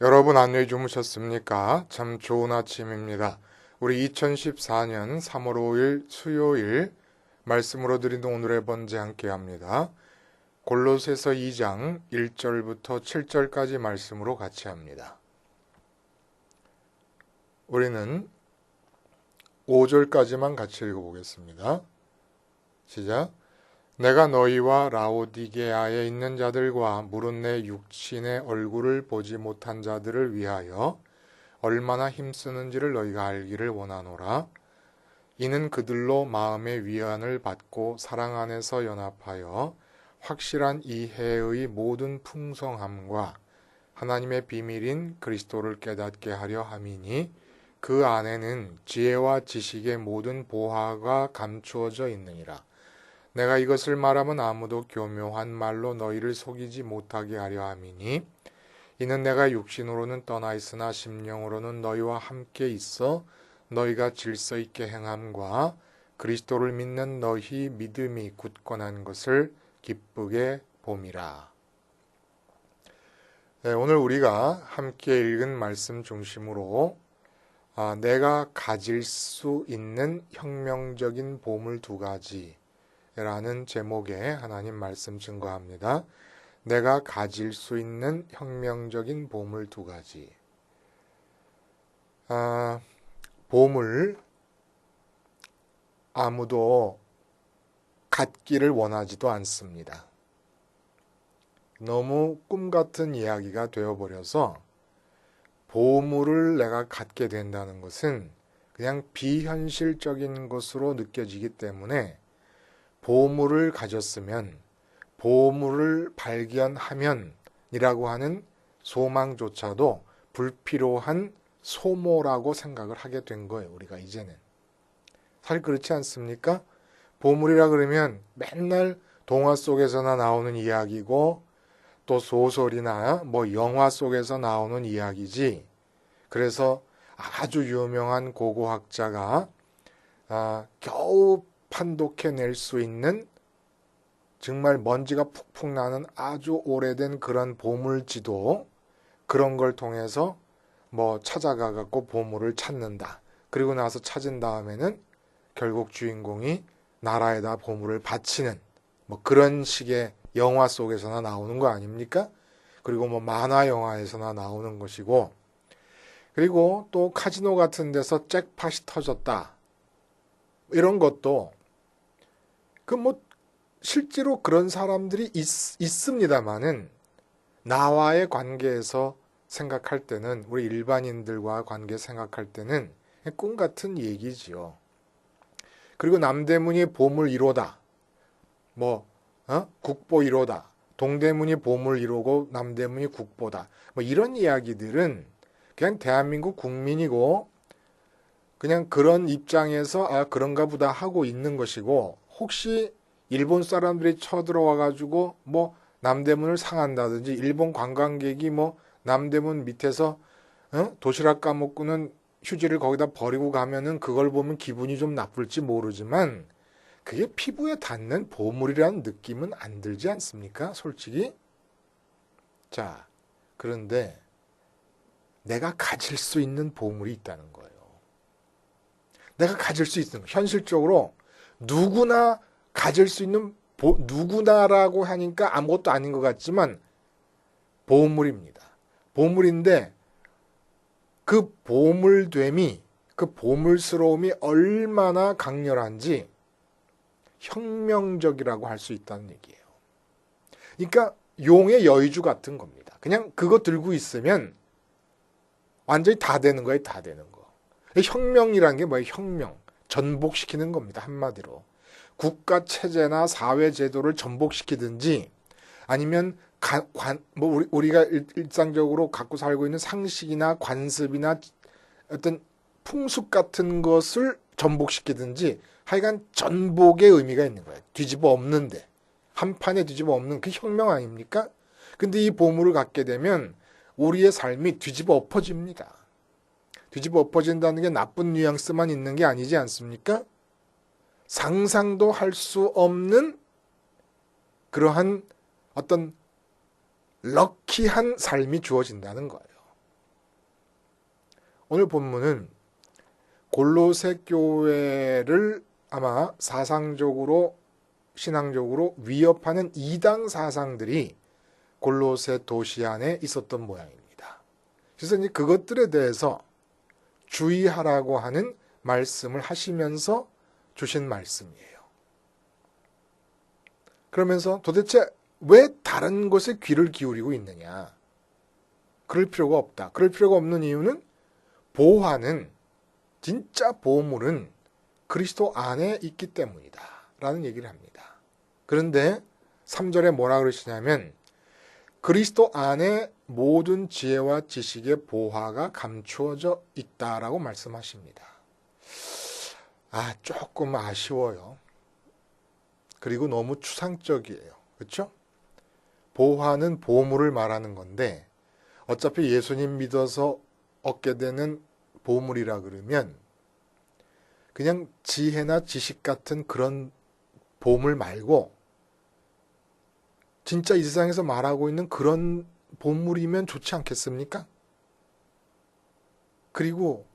여러분 안녕히 주무셨습니까? 참 좋은 아침입니다. 우리 2014년 3월 5일 수요일 말씀으로 드리는 오늘의 번제 함께 합니다. 골로새서 2장 1절부터 7절까지 말씀으로 같이 합니다. 우리는 5절까지만 같이 읽어보겠습니다. 시작. 내가 너희와 라오디게아에 있는 자들과 무릇 내 육신의 얼굴을 보지 못한 자들을 위하여 얼마나 힘쓰는지를 너희가 알기를 원하노라. 이는 그들로 마음의 위안을 받고 사랑 안에서 연합하여 확실한 이해의 모든 풍성함과 하나님의 비밀인 그리스도를 깨닫게 하려 함이니 그 안에는 지혜와 지식의 모든 보화가 감추어져 있느니라. 내가 이것을 말하면 아무도 교묘한 말로 너희를 속이지 못하게 하려 함이니 이는 내가 육신으로는 떠나 있으나 심령으로는 너희와 함께 있어 너희가 질서 있게 행함과 그리스도를 믿는 너희 믿음이 굳건한 것을 기쁘게 봄이라. 네, 오늘 우리가 함께 읽은 말씀 중심으로 내가 가질 수 있는 혁명적인 보물 두 가지 라는 제목의 하나님 말씀 증거합니다. 내가 가질 수 있는 혁명적인 보물 두 가지. 보물, 아무도 갖기를 원하지도 않습니다. 너무 꿈 같은 이야기가 되어버려서 보물을 내가 갖게 된다는 것은 그냥 비현실적인 것으로 느껴지기 때문에 보물을 가졌으면 보물을 발견하면 이라고 하는 소망조차도 불필요한 소모라고 생각을 하게 된 거예요. 우리가 이제는. 사실 그렇지 않습니까? 보물이라 그러면 맨날 동화 속에서나 나오는 이야기고 또 소설이나 영화 속에서 나오는 이야기지. 그래서 아주 유명한 고고학자가 겨우 판독해낼 수 있는 정말 먼지가 푹푹 나는 아주 오래된 그런 보물지도 그런 걸 통해서 찾아가 갖고 보물을 찾는다. 그리고 나서 찾은 다음에는 결국 주인공이 나라에다 보물을 바치는 그런 식의 영화 속에서나 나오는 거 아닙니까? 그리고 만화 영화에서나 나오는 것이고, 그리고 또 카지노 같은 데서 잭팟이 터졌다. 이런 것도 실제로 그런 사람들이 있습니다만은 나와의 관계에서 생각할 때는 우리 일반인들과 관계 생각할 때는 꿈 같은 얘기지요. 그리고 남대문이 보물 1호다. 국보 1호다. 동대문이 보물 1호고 남대문이 국보다. 이런 이야기들은 그냥 대한민국 국민이고 그냥 그런 입장에서 그런가 보다 하고 있는 것이고, 혹시 일본 사람들이 쳐들어와 가지고 남대문을 상한다든지 일본 관광객이 남대문 밑에서 도시락 까먹고는 휴지를 거기다 버리고 가면은 그걸 보면 기분이 좀 나쁠지 모르지만 그게 피부에 닿는 보물이라는 느낌은 안 들지 않습니까? 솔직히. 자, 그런데 내가 가질 수 있는 보물이 있다는 거예요. 내가 가질 수 있는 거. 현실적으로 누구나 가질 수 있는 누구나라고 하니까 아무것도 아닌 것 같지만 보물입니다. 보물인데 그 보물됨이, 그 보물스러움이 얼마나 강렬한지 혁명적이라고 할 수 있다는 얘기예요. 그러니까 용의 여의주 같은 겁니다. 그냥 그거 들고 있으면 완전히 다 되는 거예요. 다 되는 거. 혁명이란 게 뭐예요? 혁명. 전복시키는 겁니다. 한마디로. 국가 체제나 사회 제도를 전복시키든지 아니면 우리가 일상적으로 갖고 살고 있는 상식이나 관습이나 어떤 풍습 같은 것을 전복시키든지 하여간 전복의 의미가 있는 거예요. 뒤집어 엎는데. 한 판에 뒤집어 엎는 그 혁명 아닙니까? 근데 이 보물을 갖게 되면 우리의 삶이 뒤집어 엎어집니다. 뒤집어 엎어진다는 게 나쁜 뉘앙스만 있는 게 아니지 않습니까? 상상도 할 수 없는 그러한 어떤 럭키한 삶이 주어진다는 거예요. 오늘 본문은 골로새 교회를 아마 사상적으로 신앙적으로 위협하는 이당 사상들이 골로새 도시 안에 있었던 모양입니다. 그래서 이제 그것들에 대해서 주의하라고 하는 말씀을 하시면서 주신 말씀이에요. 그러면서 도대체 왜 다른 곳에 귀를 기울이고 있느냐? 그럴 필요가 없다. 그럴 필요가 없는 이유는 보화는, 진짜 보물은 그리스도 안에 있기 때문이다 라는 얘기를 합니다. 그런데 3절에 뭐라 그러시냐면 그리스도 안에 모든 지혜와 지식의 보화가 감추어져 있다라고 말씀하십니다. 조금 아쉬워요. 그리고 너무 추상적이에요. 그렇죠? 보화는 보물을 말하는 건데 어차피 예수님 믿어서 얻게 되는 보물이라 그러면 그냥 지혜나 지식 같은 그런 보물 말고 진짜 이 세상에서 말하고 있는 그런 보물이면 좋지 않겠습니까? 그리고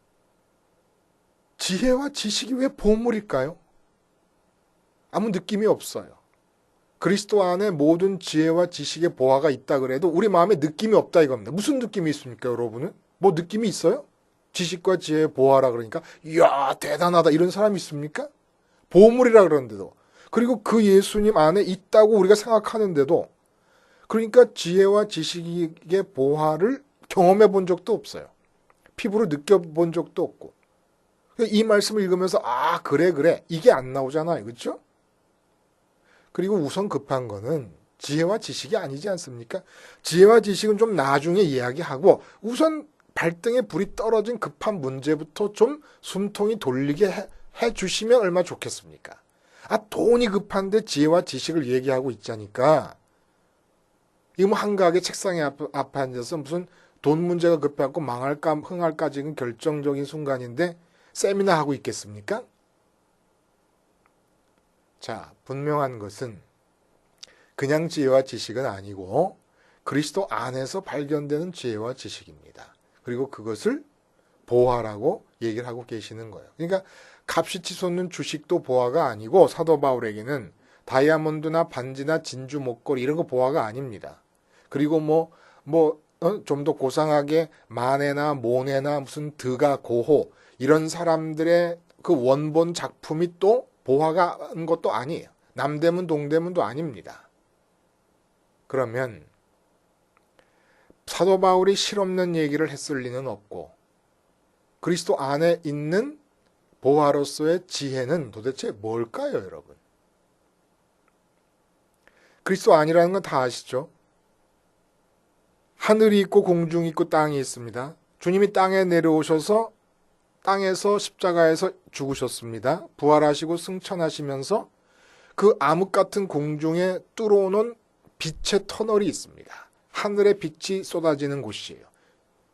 지혜와 지식이 왜 보물일까요? 아무 느낌이 없어요. 그리스도 안에 모든 지혜와 지식의 보화가 있다 그래도 우리 마음에 느낌이 없다 이겁니다. 무슨 느낌이 있습니까, 여러분은? 뭐 느낌이 있어요? 지식과 지혜의 보화라 그러니까 이야 대단하다 이런 사람이 있습니까? 보물이라 그러는데도, 그리고 그 예수님 안에 있다고 우리가 생각하는데도, 그러니까 지혜와 지식의 보화를 경험해 본 적도 없어요. 피부로 느껴본 적도 없고. 이 말씀을 읽으면서 그래 이게 안 나오잖아요. 그렇죠? 그리고 우선 급한 거는 지혜와 지식이 아니지 않습니까? 지혜와 지식은 좀 나중에 이야기하고 우선 발등에 불이 떨어진 급한 문제부터 좀 숨통이 돌리게 해 주시면 얼마나 좋겠습니까? 돈이 급한데 지혜와 지식을 얘기하고 있자니까. 이거 뭐 한가하게 책상에 앞에 앉아서 무슨 돈 문제가 급해갖고 망할까 흥할까 지금 결정적인 순간인데 세미나 하고 있겠습니까? 자, 분명한 것은 그냥 지혜와 지식은 아니고 그리스도 안에서 발견되는 지혜와 지식입니다. 그리고 그것을 보화라고 얘기를 하고 계시는 거예요. 그러니까 값이 치솟는 주식도 보화가 아니고 사도 바울에게는 다이아몬드나 반지나 진주 목걸이 이런 거 보화가 아닙니다. 그리고 좀 더 고상하게 마네나 모네나 무슨 드가 고호 이런 사람들의 그 원본 작품이 또 보화가 한 것도 아니에요. 남대문 동대문도 아닙니다. 그러면 사도 바울이 실없는 얘기를 했을 리는 없고 그리스도 안에 있는 보화로서의 지혜는 도대체 뭘까요, 여러분? 그리스도 아니라는 건 다 아시죠? 하늘이 있고 공중이 있고 땅이 있습니다. 주님이 땅에 내려오셔서 땅에서 십자가에서 죽으셨습니다. 부활하시고 승천하시면서 그 암흑 같은 공중에 뚫어놓은 빛의 터널이 있습니다. 하늘의 빛이 쏟아지는 곳이에요.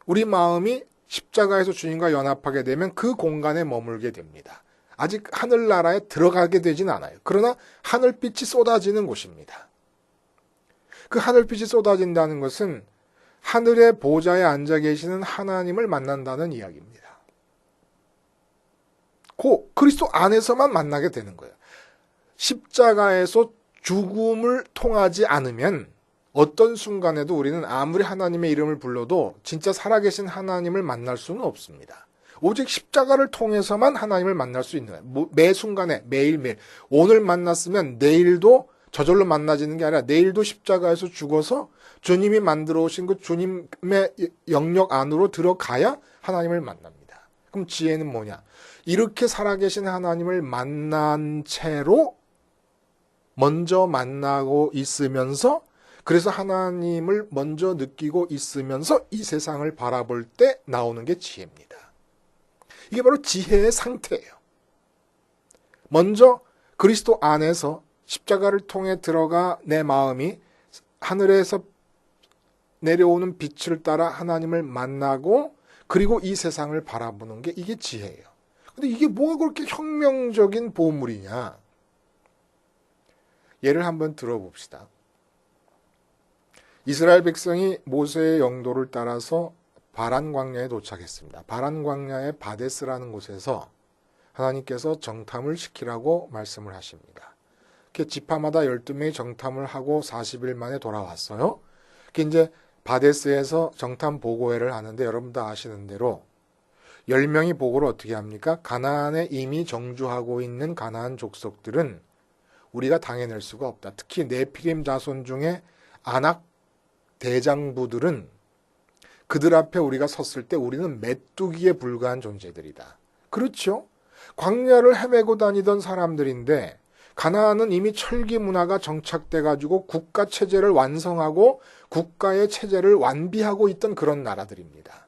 우리 마음이 십자가에서 주님과 연합하게 되면 그 공간에 머물게 됩니다. 아직 하늘나라에 들어가게 되진 않아요. 그러나 하늘빛이 쏟아지는 곳입니다. 그 하늘빛이 쏟아진다는 것은 하늘의 보좌에 앉아 계시는 하나님을 만난다는 이야기입니다. 그리스도 안에서만 만나게 되는 거예요. 십자가에서 죽음을 통하지 않으면 어떤 순간에도 우리는 아무리 하나님의 이름을 불러도 진짜 살아계신 하나님을 만날 수는 없습니다. 오직 십자가를 통해서만 하나님을 만날 수 있는 거예요. 매 순간에 매일매일 오늘 만났으면 내일도 저절로 만나지는 게 아니라 내일도 십자가에서 죽어서 주님이 만들어 오신 그 주님의 영역 안으로 들어가야 하나님을 만납니다. 그럼 지혜는 뭐냐? 이렇게 살아계신 하나님을 만난 채로 먼저 만나고 있으면서, 그래서 하나님을 먼저 느끼고 있으면서 이 세상을 바라볼 때 나오는 게 지혜입니다. 이게 바로 지혜의 상태예요. 먼저 그리스도 안에서 십자가를 통해 들어가 내 마음이 하늘에서 내려오는 빛을 따라 하나님을 만나고 그리고 이 세상을 바라보는 게 이게 지혜예요. 근데 이게 뭐가 그렇게 혁명적인 보물이냐? 예를 한번 들어봅시다. 이스라엘 백성이 모세의 영도를 따라서 바란 광야에 도착했습니다. 바란 광야의 바데스라는 곳에서 하나님께서 정탐을 시키라고 말씀을 하십니다. 지파마다 12명이 정탐을 하고 40일 만에 돌아왔어요. 이제 바데스에서 정탐 보고회를 하는데 여러분 다 아시는 대로 10명이 보고를 어떻게 합니까? 가나안에 이미 정주하고 있는 가나안 족속들은 우리가 당해낼 수가 없다. 특히 네피림 자손 중에 아낙 대장부들은 그들 앞에 우리가 섰을 때 우리는 메뚜기에 불과한 존재들이다. 그렇죠? 광야를 헤매고 다니던 사람들인데 가나안은 이미 철기 문화가 정착돼가지고 국가 체제를 완성하고 국가의 체제를 완비하고 있던 그런 나라들입니다.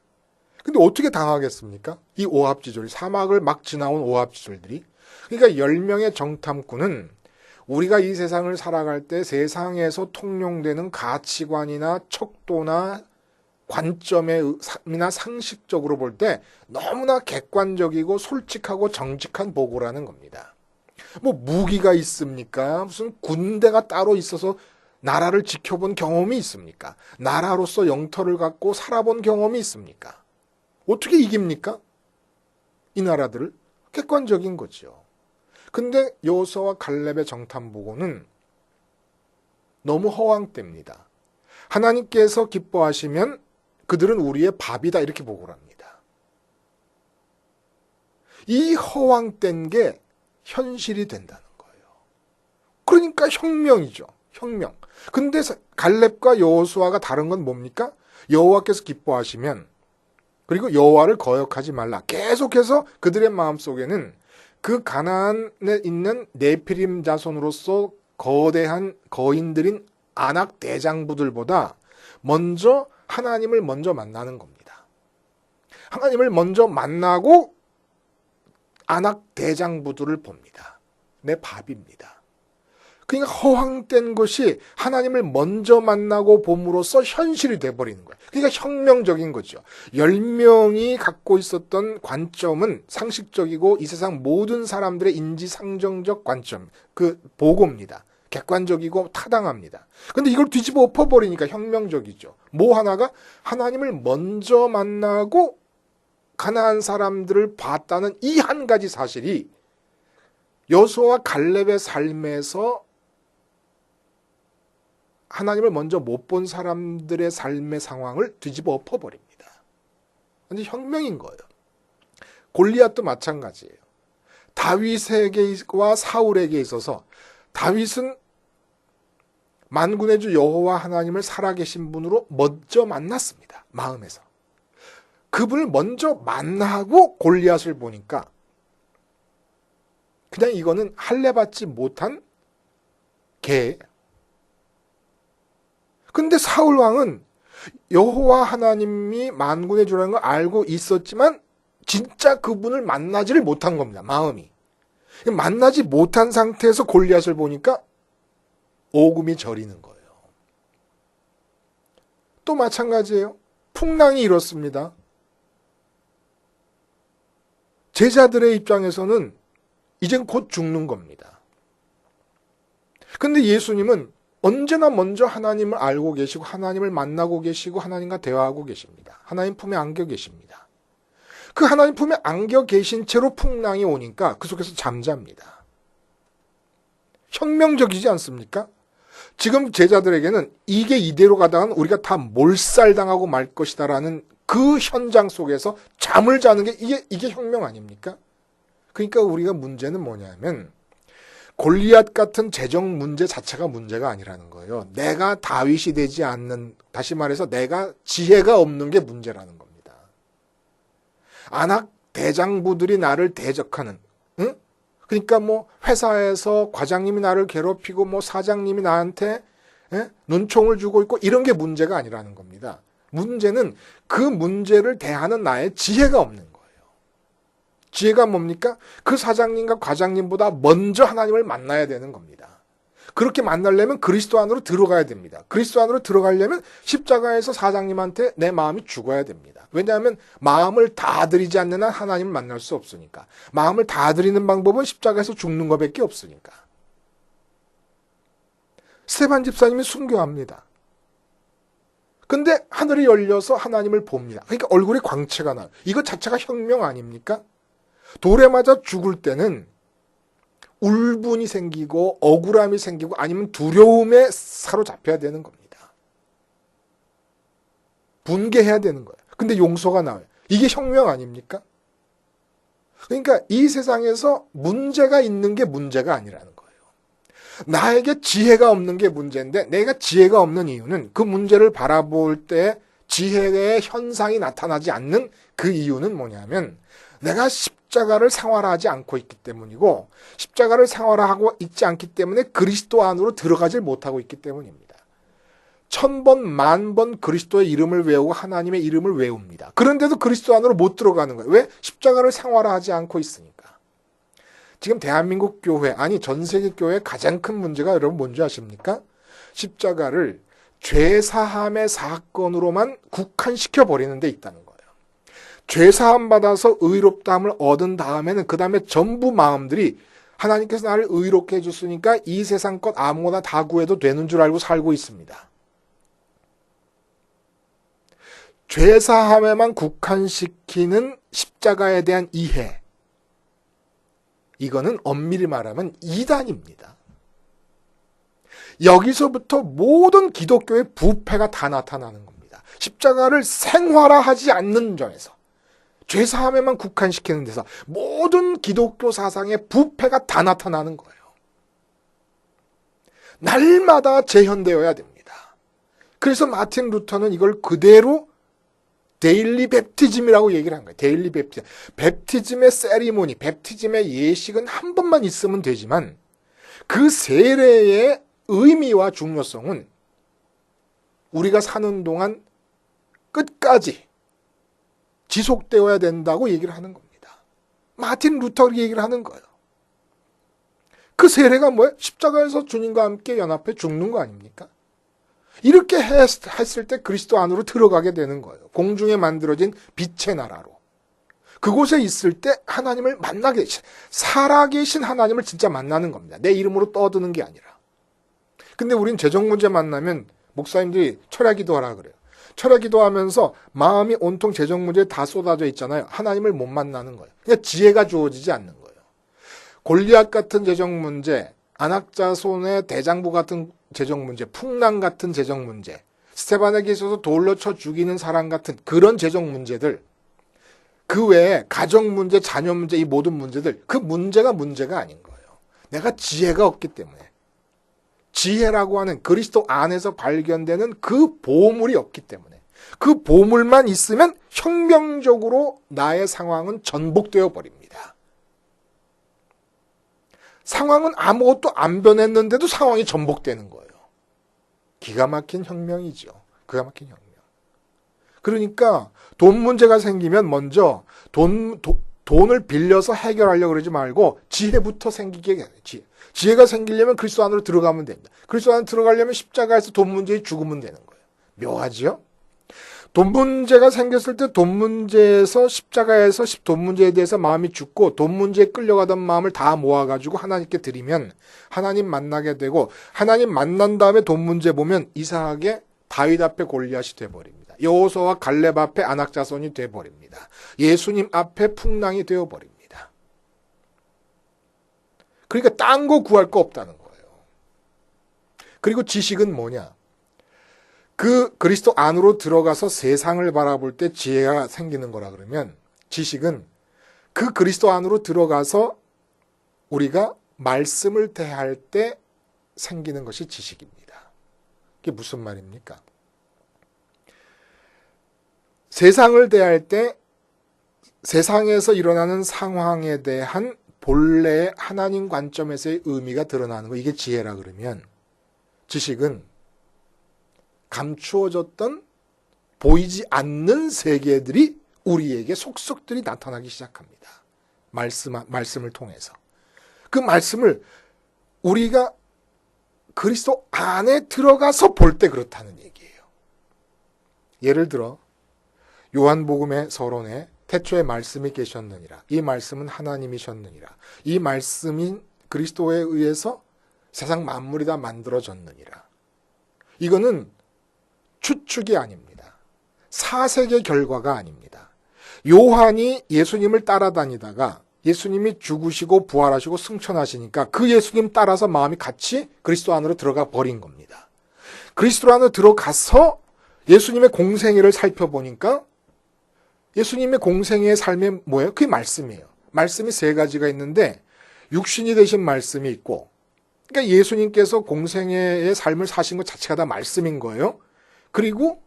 근데 어떻게 당하겠습니까? 이 오합지졸, 사막을 막 지나온 오합지졸들이. 그러니까 10명의 정탐꾼은 우리가 이 세상을 살아갈 때 세상에서 통용되는 가치관이나 척도나 관점이나 상식적으로 볼 때 너무나 객관적이고 솔직하고 정직한 보고라는 겁니다. 뭐 무기가 있습니까? 무슨 군대가 따로 있어서 나라를 지켜본 경험이 있습니까? 나라로서 영토를 갖고 살아본 경험이 있습니까? 어떻게 이깁니까? 이 나라들을? 객관적인 거죠. 근데 여호수아와 갈렙의 정탐 보고는 너무 허황됩니다. 하나님께서 기뻐하시면 그들은 우리의 밥이다 이렇게 보고를 합니다. 이 허황된 게 현실이 된다는 거예요. 그러니까 혁명이죠. 혁명. 근데 갈렙과 여호수아가 다른 건 뭡니까? 여호와께서 기뻐하시면 그리고 여호와를 거역하지 말라. 계속해서 그들의 마음속에는 그 가나안에 있는 네피림 자손으로서 거대한 거인들인 아낙 대장부들보다 먼저 하나님을 먼저 만나는 겁니다. 하나님을 먼저 만나고 아낙 대장부들을 봅니다. 내 밥입니다. 그러니까 허황된 것이 하나님을 먼저 만나고 봄으로써 현실이 돼버리는 거예요. 그러니까 혁명적인 거죠. 10명이 갖고 있었던 관점은 상식적이고 이 세상 모든 사람들의 인지상정적 관점, 그 보고입니다. 객관적이고 타당합니다. 근데 이걸 뒤집어 엎어버리니까 혁명적이죠. 뭐 하나가 하나님을 먼저 만나고 가나안 사람들을 봤다는 이 한 가지 사실이 여호수아와 갈렙의 삶에서 하나님을 먼저 못 본 사람들의 삶의 상황을 뒤집어 엎어버립니다. 완전 혁명인 거예요. 골리앗도 마찬가지예요. 다윗에게와 사울에게 있어서 다윗은 만군의 주 여호와 하나님을 살아계신 분으로 먼저 만났습니다. 마음에서. 그분을 먼저 만나고 골리앗을 보니까 그냥 이거는 할례받지 못한 개예요. 근데 사울 왕은 여호와 하나님이 만군의 주라는 걸 알고 있었지만 진짜 그분을 만나지를 못한 겁니다. 마음이. 만나지 못한 상태에서 골리앗을 보니까 오금이 저리는 거예요. 또 마찬가지예요. 풍랑이 일었습니다. 제자들의 입장에서는 이젠 곧 죽는 겁니다. 근데 예수님은 언제나 먼저 하나님을 알고 계시고 하나님을 만나고 계시고 하나님과 대화하고 계십니다. 하나님 품에 안겨 계십니다. 그 하나님 품에 안겨 계신 채로 풍랑이 오니까 그 속에서 잠잡니다. 혁명적이지 않습니까? 지금 제자들에게는 이게 이대로 가다가는 우리가 다 몰살당하고 말 것이다라는 그 현장 속에서 잠을 자는 게 이게 혁명 아닙니까? 그러니까 우리가 문제는 뭐냐면 골리앗 같은 재정 문제 자체가 문제가 아니라는 거예요. 내가 다윗이 되지 않는, 다시 말해서 내가 지혜가 없는 게 문제라는 겁니다. 아낙 대장부들이 나를 대적하는, 응? 그러니까 뭐 회사에서 과장님이 나를 괴롭히고 뭐 사장님이 나한테 눈총을 주고 있고 이런 게 문제가 아니라는 겁니다. 문제는 그 문제를 대하는 나의 지혜가 없는 거예요. 지혜가 뭡니까? 그 사장님과 과장님보다 먼저 하나님을 만나야 되는 겁니다. 그렇게 만나려면 그리스도 안으로 들어가야 됩니다. 그리스도 안으로 들어가려면 십자가에서 사장님한테 내 마음이 죽어야 됩니다. 왜냐하면 마음을 다 드리지 않는 한 하나님을 만날 수 없으니까. 마음을 다 드리는 방법은 십자가에서 죽는 것밖에 없으니까. 스테반 집사님이 순교합니다. 근데 하늘이 열려서 하나님을 봅니다. 그러니까 얼굴에 광채가 나요. 이거 자체가 혁명 아닙니까? 돌에 맞아 죽을 때는 울분이 생기고 억울함이 생기고 아니면 두려움에 사로잡혀야 되는 겁니다. 분개해야 되는 거예요. 근데 용서가 나와요. 이게 혁명 아닙니까? 그러니까 이 세상에서 문제가 있는 게 문제가 아니라는 거예요. 나에게 지혜가 없는 게 문제인데 내가 지혜가 없는 이유는 그 문제를 바라볼 때 지혜의 현상이 나타나지 않는 그 이유는 뭐냐면 내가 십자가를 생활하지 않고 있기 때문이고 십자가를 생활하고 있지 않기 때문에 그리스도 안으로 들어가질 못하고 있기 때문입니다. 1000번, 10,000번 그리스도의 이름을 외우고 하나님의 이름을 외웁니다. 그런데도 그리스도 안으로 못 들어가는 거예요. 왜? 십자가를 생활하지 않고 있으니까. 지금 대한민국 교회, 아니 전 세계 교회의 가장 큰 문제가 여러분 뭔지 아십니까? 십자가를 죄사함의 사건으로만 국한시켜 버리는 데 있다는 거예요. 죄사함 받아서 의롭다함을 얻은 다음에는 그 다음에 전부 마음들이 하나님께서 나를 의롭게 해줬으니까 이 세상 것 아무거나 다 구해도 되는 줄 알고 살고 있습니다. 죄사함에만 국한시키는 십자가에 대한 이해, 이거는 엄밀히 말하면 이단입니다. 여기서부터 모든 기독교의 부패가 다 나타나는 겁니다. 십자가를 생활화하지 않는 점에서, 죄사함에만 국한시키는 데서 모든 기독교 사상의 부패가 다 나타나는 거예요. 날마다 재현되어야 됩니다. 그래서 마틴 루터는 이걸 그대로 데일리 베프티즘이라고 얘기를 한 거예요. 데일리 베프티즘. 베프티즘의 세리모니, 베프티즘의 예식은 한 번만 있으면 되지만 그 세례의 의미와 중요성은 우리가 사는 동안 끝까지 지속되어야 된다고 얘기를 하는 겁니다. 마틴 루터가 얘기를 하는 거예요. 그 세례가 뭐예요? 십자가에서 주님과 함께 연합해 죽는 거 아닙니까? 이렇게 했을 때 그리스도 안으로 들어가게 되는 거예요. 공중에 만들어진 빛의 나라로. 그곳에 있을 때 하나님을 만나게, 살아계신 하나님을 진짜 만나는 겁니다. 내 이름으로 떠드는 게 아니라. 근데 우린 재정 문제 만나면 목사님들이 철야 기도하라 그래요. 철야 기도하면서 마음이 온통 재정 문제에 다 쏟아져 있잖아요. 하나님을 못 만나는 거예요. 그냥 지혜가 주어지지 않는 거예요. 골리앗 같은 재정 문제, 안악자손의 대장부 같은 재정 문제, 풍랑 같은 재정 문제, 스테반에게 있어서 돌로 쳐 죽이는 사람 같은 그런 재정 문제들, 그 외에 가정 문제, 자녀 문제, 이 모든 문제들, 그 문제가 아닌 거예요. 내가 지혜가 없기 때문에. 지혜라고 하는 그리스도 안에서 발견되는 그 보물이 없기 때문에. 그 보물만 있으면 혁명적으로 나의 상황은 전복되어 버립니다. 상황은 아무것도 안 변했는데도 상황이 전복되는 거예요. 기가 막힌 혁명이죠. 기가 막힌 혁명. 그러니까 돈 문제가 생기면 먼저 돈을 빌려서 해결하려고 그러지 말고 지혜부터 생기게 해야 돼요. 지혜가 생기려면 그리스도 안으로 들어가면 됩니다. 그리스도 안으로 들어가려면 십자가에서 돈 문제에 죽으면 되는 거예요. 묘하지요? 돈 문제가 생겼을 때 돈 문제에서 십자가에서 돈 문제에 대해서 마음이 죽고 돈 문제에 끌려가던 마음을 다 모아가지고 하나님께 드리면 하나님 만나게 되고 하나님 만난 다음에 돈 문제 보면 이상하게 다윗 앞에 골리앗이 돼버립니다. 여호수아와 갈렙 앞에 안악자손이 돼버립니다. 예수님 앞에 풍랑이 되어버립니다. 그러니까 딴 거 구할 거 없다는 거예요. 그리고 지식은 뭐냐? 그 그리스도 안으로 들어가서 세상을 바라볼 때 지혜가 생기는 거라 그러면 지식은 그 그리스도 안으로 들어가서 우리가 말씀을 대할 때 생기는 것이 지식입니다. 이게 무슨 말입니까? 세상을 대할 때 세상에서 일어나는 상황에 대한 본래의 하나님 관점에서의 의미가 드러나는 거, 이게 지혜라 그러면 지식은 감추어졌던 보이지 않는 세계들이 우리에게 속속들이 나타나기 시작합니다. 말씀을 통해서. 그 말씀을 우리가 그리스도 안에 들어가서 볼 때 그렇다는 얘기예요. 예를 들어 요한복음의 서론에 태초에 말씀이 계셨느니라. 이 말씀은 하나님이셨느니라. 이 말씀인 그리스도에 의해서 세상 만물이 다 만들어졌느니라. 이거는 추측이 아닙니다. 사색의 결과가 아닙니다. 요한이 예수님을 따라다니다가 예수님이 죽으시고 부활하시고 승천하시니까 그 예수님 따라서 마음이 같이 그리스도 안으로 들어가 버린 겁니다. 그리스도 안으로 들어가서 예수님의 공생애를 살펴보니까 예수님의 공생애의 삶이 뭐예요? 그게 말씀이에요. 말씀이 세 가지가 있는데 육신이 되신 말씀이 있고, 그러니까 예수님께서 공생애의 삶을 사신 것 자체가 다 말씀인 거예요. 그리고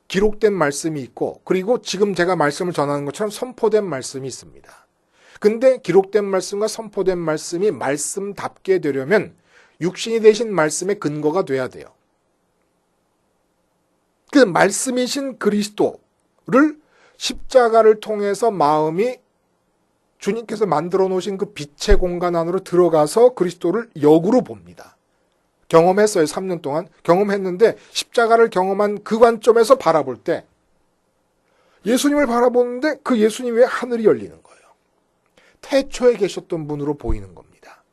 기록된 말씀이 있고, 그리고 지금 제가 말씀을 전하는 것처럼 선포된 말씀이 있습니다. 근데 기록된 말씀과 선포된 말씀이 말씀답게 되려면 육신이 되신 말씀의 근거가 돼야 돼요. 그 말씀이신 그리스도를 십자가를 통해서 마음이 주님께서 만들어 놓으신 그 빛의 공간 안으로 들어가서 그리스도를 역으로 봅니다. 경험했어요. 3년 동안 경험했는데 십자가를 경험한 그 관점에서 바라볼 때 예수님을 바라보는데 그 예수님 외에 하늘이 열리는 거예요. 태초에 계셨던 분으로 보이는 겁니다.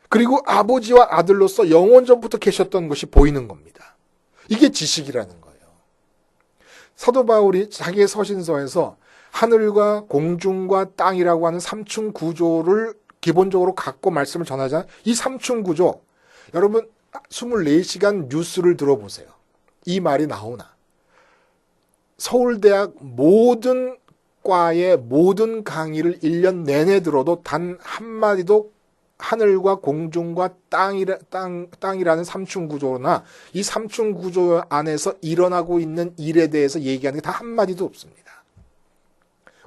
그리고 아버지와 아들로서 영원전부터 계셨던 것이 보이는 겁니다. 이게 지식이라는 거예요. 사도 바울이 자기의 서신서에서 하늘과 공중과 땅이라고 하는 삼층 구조를 기본적으로 갖고 말씀을 전하잖아요. 이 삼층 구조, 여러분 24시간 뉴스를 들어보세요. 이 말이 나오나? 서울대학 모든 과의 모든 강의를 1년 내내 들어도 단 한마디도 하늘과 공중과 땅이라는 삼층 구조나 이 삼층 구조 안에서 일어나고 있는 일에 대해서 얘기하는 게 단 한마디도 없습니다.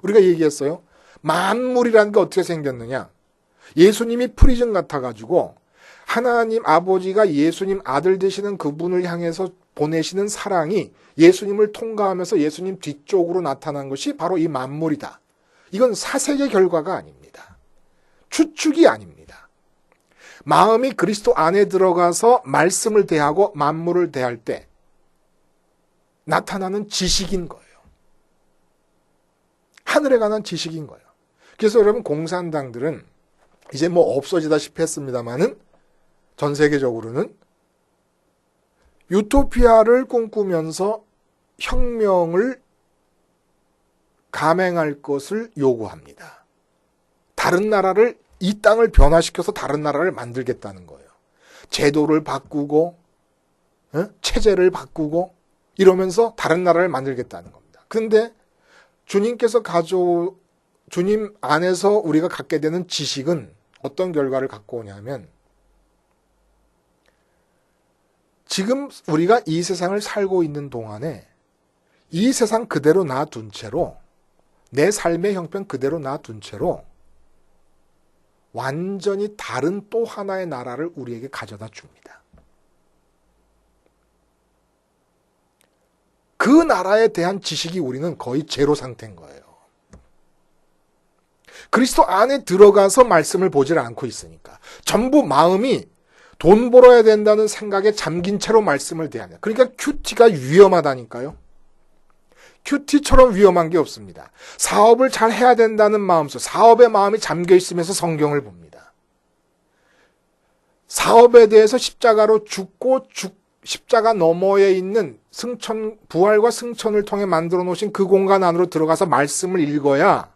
우리가 얘기했어요. 만물이라는 게 어떻게 생겼느냐. 예수님이 프리즘 같아가지고 하나님 아버지가 예수님 아들 되시는 그분을 향해서 보내시는 사랑이 예수님을 통과하면서 예수님 뒤쪽으로 나타난 것이 바로 이 만물이다. 이건 사색의 결과가 아닙니다. 추측이 아닙니다. 마음이 그리스도 안에 들어가서 말씀을 대하고 만물을 대할 때 나타나는 지식인 거예요. 하늘에 관한 지식인 거예요. 그래서 여러분 공산당들은 이제 뭐 없어지다시피 했습니다만은 전 세계적으로는 유토피아를 꿈꾸면서 혁명을 감행할 것을 요구합니다. 다른 나라를 이 땅을 변화시켜서 다른 나라를 만들겠다는 거예요. 제도를 바꾸고 체제를 바꾸고 이러면서 다른 나라를 만들겠다는 겁니다. 그런데 주님께서 주님 안에서 우리가 갖게 되는 지식은 어떤 결과를 갖고 오냐면 지금 우리가 이 세상을 살고 있는 동안에 이 세상 그대로 놔둔 채로 내 삶의 형편 그대로 놔둔 채로 완전히 다른 또 하나의 나라를 우리에게 가져다 줍니다. 그 나라에 대한 지식이 우리는 거의 제로 상태인 거예요. 그리스도 안에 들어가서 말씀을 보질 않고 있으니까. 전부 마음이 돈 벌어야 된다는 생각에 잠긴 채로 말씀을 대하냐. 그러니까 큐티가 위험하다니까요. 큐티처럼 위험한 게 없습니다. 사업을 잘 해야 된다는 마음속, 사업의 마음이 잠겨 있으면서 성경을 봅니다. 사업에 대해서 십자가로 죽고 십자가 너머에 있는 부활과 승천을 통해 만들어 놓으신 그 공간 안으로 들어가서 말씀을 읽어야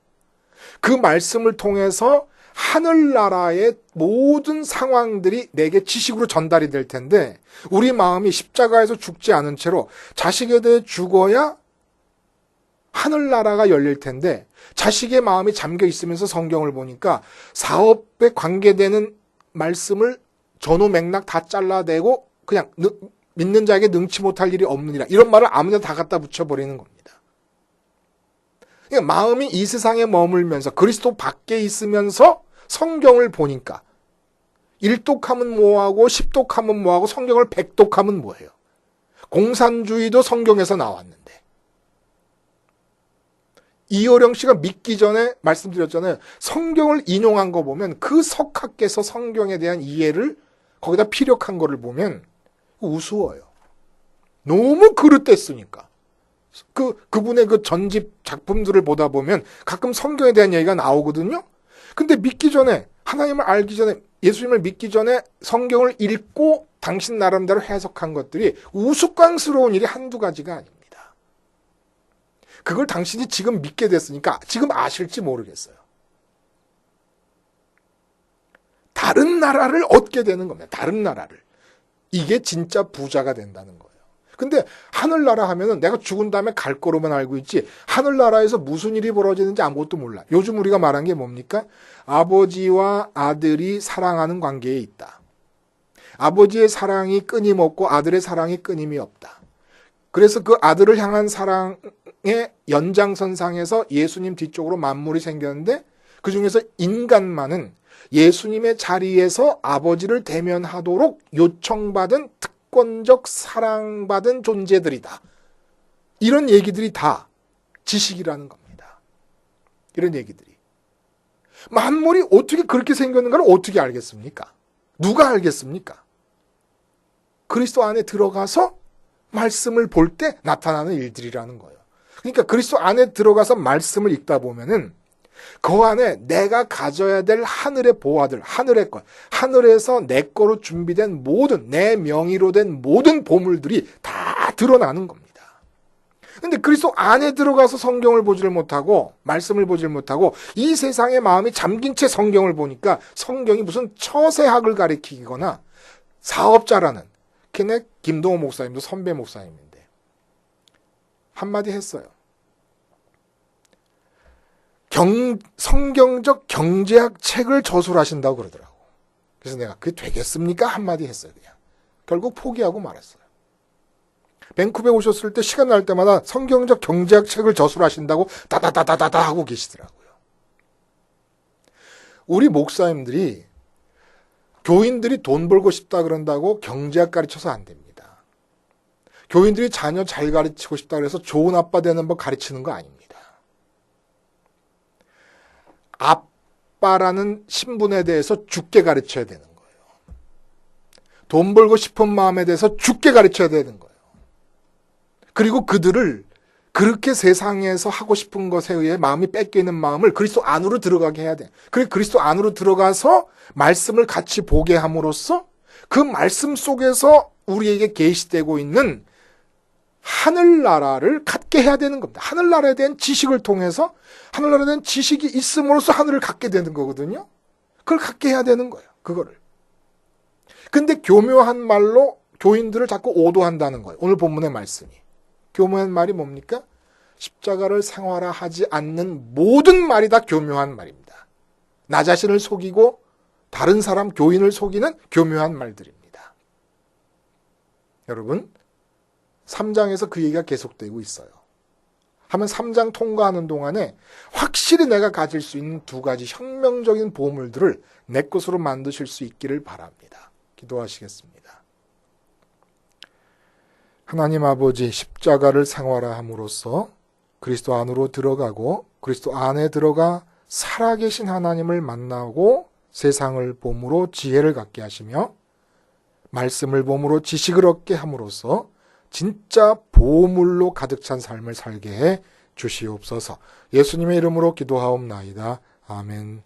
그 말씀을 통해서 하늘나라의 모든 상황들이 내게 지식으로 전달이 될 텐데 우리 마음이 십자가에서 죽지 않은 채로 자식에 대해 죽어야 하늘나라가 열릴 텐데 자식의 마음이 잠겨 있으면서 성경을 보니까 사업에 관계되는 말씀을 전후 맥락 다 잘라내고 그냥 믿는 자에게 능치 못할 일이 없느니라 이런 말을 아무데나 다 갖다 붙여버리는 겁니다. 그러니까 마음이 이 세상에 머물면서 그리스도 밖에 있으면서 성경을 보니까 1독하면 뭐하고 10독하면 뭐하고 성경을 100독하면 뭐예요. 공산주의도 성경에서 나왔는데 이효령 씨가 믿기 전에 말씀드렸잖아요. 성경을 인용한 거 보면 그 석학께서 성경에 대한 이해를 거기다 피력한 거를 보면 우스워요. 너무 그릇됐으니까. 그분의 그 전집 작품들을 보다 보면 가끔 성경에 대한 얘기가 나오거든요. 근데 믿기 전에, 하나님을 알기 전에, 예수님을 믿기 전에 성경을 읽고 당신 나름대로 해석한 것들이 우스꽝스러운 일이 한두 가지가 아닙니다. 그걸 당신이 지금 믿게 됐으니까 지금 아실지 모르겠어요. 다른 나라를 얻게 되는 겁니다. 다른 나라를. 이게 진짜 부자가 된다는 거예요. 근데 하늘나라 하면은 내가 죽은 다음에 갈 거로만 알고 있지 하늘나라에서 무슨 일이 벌어지는지 아무것도 몰라. 요즘 우리가 말한 게 뭡니까? 아버지와 아들이 사랑하는 관계에 있다. 아버지의 사랑이 끊임없고 아들의 사랑이 끊임이 없다. 그래서 그 아들을 향한 사랑의 연장선상에서 예수님 뒤쪽으로 만물이 생겼는데 그중에서 인간만은 예수님의 자리에서 아버지를 대면하도록 요청받은 특권적 사랑받은 존재들이다. 이런 얘기들이 다 지식이라는 겁니다. 이런 얘기들이. 만물이 어떻게 그렇게 생겼는가를 어떻게 알겠습니까? 누가 알겠습니까? 그리스도 안에 들어가서 말씀을 볼 때 나타나는 일들이라는 거예요. 그러니까 그리스도 안에 들어가서 말씀을 읽다 보면은 그 안에 내가 가져야 될 하늘의 보화들, 하늘의 것, 하늘에서 내 거로 준비된 모든, 내 명의로 된 모든 보물들이 다 드러나는 겁니다. 근데 그리스도 안에 들어가서 성경을 보지를 못하고, 말씀을 보지를 못하고, 이 세상의 마음이 잠긴 채 성경을 보니까 성경이 무슨 처세학을 가리키거나 사업자라는, 걔네 김동호 목사님도 선배 목사님인데, 한마디 했어요. 성경적 경제학 책을 저술하신다고 그러더라고. 그래서 내가 그게 되겠습니까? 한마디 했어요. 그냥. 결국 포기하고 말았어요. 밴쿠버에 오셨을 때 시간 날 때마다 성경적 경제학 책을 저술하신다고 다다다다다다 하고 계시더라고요. 우리 목사님들이 교인들이 돈 벌고 싶다 그런다고 경제학 가르쳐서 안 됩니다. 교인들이 자녀 잘 가르치고 싶다 그래서 좋은 아빠 되는 법 가르치는 거 아닙니다. 아빠라는 신분에 대해서 죽게 가르쳐야 되는 거예요. 돈 벌고 싶은 마음에 대해서 죽게 가르쳐야 되는 거예요. 그리고 그들을 그렇게 세상에서 하고 싶은 것에 의해 마음이 뺏기는 마음을 그리스도 안으로 들어가게 해야 돼. 그리고 그리스도 안으로 들어가서 말씀을 같이 보게 함으로써 그 말씀 속에서 우리에게 계시되고 있는 하늘나라를 갖게 해야 되는 겁니다. 하늘나라에 대한 지식을 통해서 하늘나라에 대한 지식이 있음으로써 하늘을 갖게 되는 거거든요. 그걸 갖게 해야 되는 거예요. 그거를. 근데 교묘한 말로 교인들을 자꾸 오도한다는 거예요. 오늘 본문의 말씀이. 교묘한 말이 뭡니까? 십자가를 생활화하지 않는 모든 말이 다 교묘한 말입니다. 나 자신을 속이고 다른 사람 교인을 속이는 교묘한 말들입니다. 여러분 3장에서 그 얘기가 계속되고 있어요. 하면 3장 통과하는 동안에 확실히 내가 가질 수 있는 두 가지 혁명적인 보물들을 내 것으로 만드실 수 있기를 바랍니다. 기도하시겠습니다. 하나님 아버지, 십자가를 생활화함으로써 그리스도 안으로 들어가고 그리스도 안에 들어가 살아계신 하나님을 만나고 세상을 봄으로 지혜를 갖게 하시며 말씀을 봄으로 지식을 얻게 함으로써 진짜 보물로 가득 찬 삶을 살게 해 주시옵소서. 예수님의 이름으로 기도하옵나이다. 아멘.